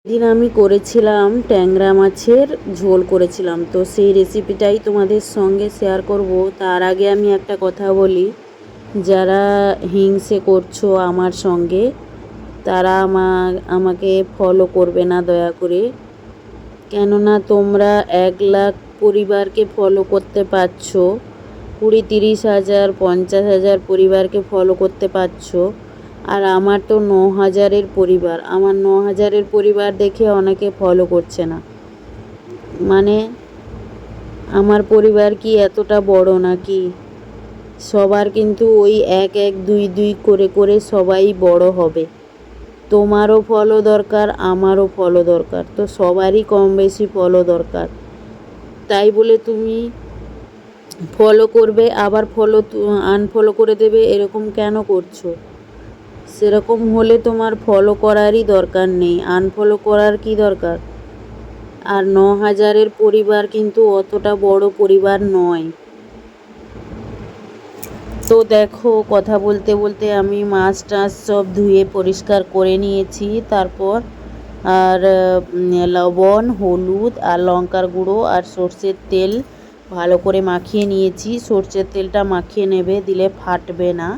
দিন আমি করেছিলাম ট্যাংরা মাছের ঝোল করেছিলাম, তো সেই রেসিপিটাই তোমাদের সঙ্গে শেয়ার করব। তার আগে আমি একটা কথা বলি, যারা হিংসে করছো আমার সঙ্গে তারা আমাকে ফলো করবে না দয়া করে। কেননা তোমরা 1 লাখ পরিবারকে ফলো করতে পারছো, 20-30 হাজার 50 হাজার পরিবারকে ফলো করতে পারছো, আর আমার তো 9 হাজারের পরিবার। আমার 9 হাজারের পরিবার দেখে অনেকে ফলো করছে না। মানে আমার পরিবার কি এতটা বড় নাকি? সবার কিন্তু ওই 1-1 2-2 করে করে সবাই বড় হবে। তোমারও ফলো দরকার, আমারও ফলো দরকার, তো সবারই কম বেশি ফলো দরকার। তাই বলে তুমি ফলো করবে আবার আনফলো করে দেবে, এরকম কেন করছো? সেরকম হলে তোমার ফলো করারই দরকার নেই, আনফলো করার কি দরকার? আর 9 হাজারের পরিবার কিন্তু অতটা বড় পরিবার নয়। তো দেখো, কথা বলতে বলতে আমি মাছ টাছ সব ধুয়ে পরিষ্কার করে নিয়েছি। তারপর আর লবণ, হলুদ আর লঙ্কার গুঁড়ো আর সর্ষের তেল ভালো করে মাখিয়ে নিয়েছি। সর্ষের তেলটা মাখিয়ে নেবে, দিলে ফাটবে না,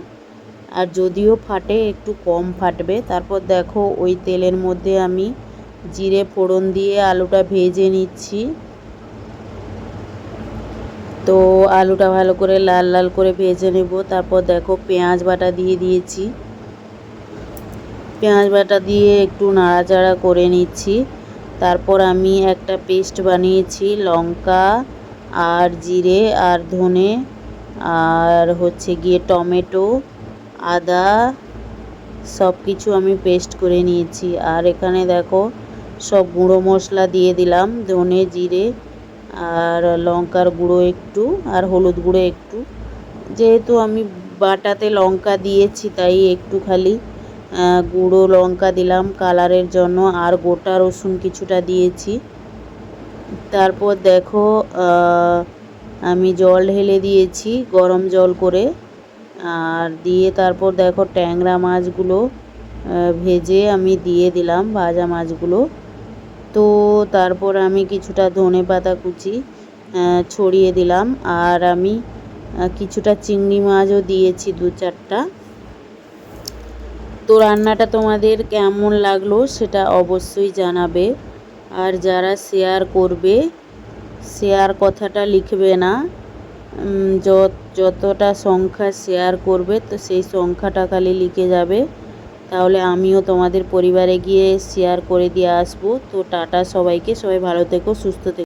আর যদিও ফাটে একটু কম ফাটবে। তারপর দেখো, ওই তেলের মধ্যে আমি জিরে ফোড়ন দিয়ে আলুটা ভেজে নিচ্ছি। তো আলুটা ভালো করে লাল লাল করে ভেজে নেব। তারপর দেখো, পেঁয়াজ বাটা দিয়ে দিয়েছি। পেঁয়াজ বাটা দিয়ে একটু নাড়াচাড়া করে নিচ্ছি। তারপর আমি একটা পেস্ট বানিয়েছি, লঙ্কা আর জিরে আর ধনে আর হচ্ছে গিয়ে টমেটো, আদা, সব কিছু আমি পেস্ট করে নিয়েছি। আর এখানে দেখো, সব গুঁড়ো মশলা দিয়ে দিলাম, ধনে জিরে আর লঙ্কার গুঁড়ো একটু আর হলুদ গুঁড়ো একটু। যেহেতু আমি বাটাতে লঙ্কা দিয়েছি তাই একটু খালি গুঁড়ো লঙ্কা দিলাম কালারের জন্য, আর গোটা রসুন কিছুটা দিয়েছি। তারপর দেখো, আমি জল ঢেলে দিয়েছি গরম জল করে, আর দিয়ে তারপর দেখো ট্যাংরা মাছগুলো ভেজে আমি দিয়ে দিলাম, ভাজা মাছগুলো। তো তারপর আমি কিছুটা ধনেপাতা কুচি ছড়িয়ে দিলাম, আর আমি কিছুটা চিংড়ি মাছও দিয়েছি 2-4টা। তো রান্নাটা তোমাদের কেমন লাগলো সেটা অবশ্যই জানাবে। আর যারা শেয়ার করবে, শেয়ার কথাটা লিখবে না, যতটা সংখ্যা শেয়ার করবে তো সেই সংখ্যাটা খালি লিখে যাবে, তাহলে আমিও তোমাদের পরিবারে গিয়ে শেয়ার করে দিয়ে আসবো। তো টাটা সবাইকে, সবাই ভালো থেকো, সুস্থ থেকো।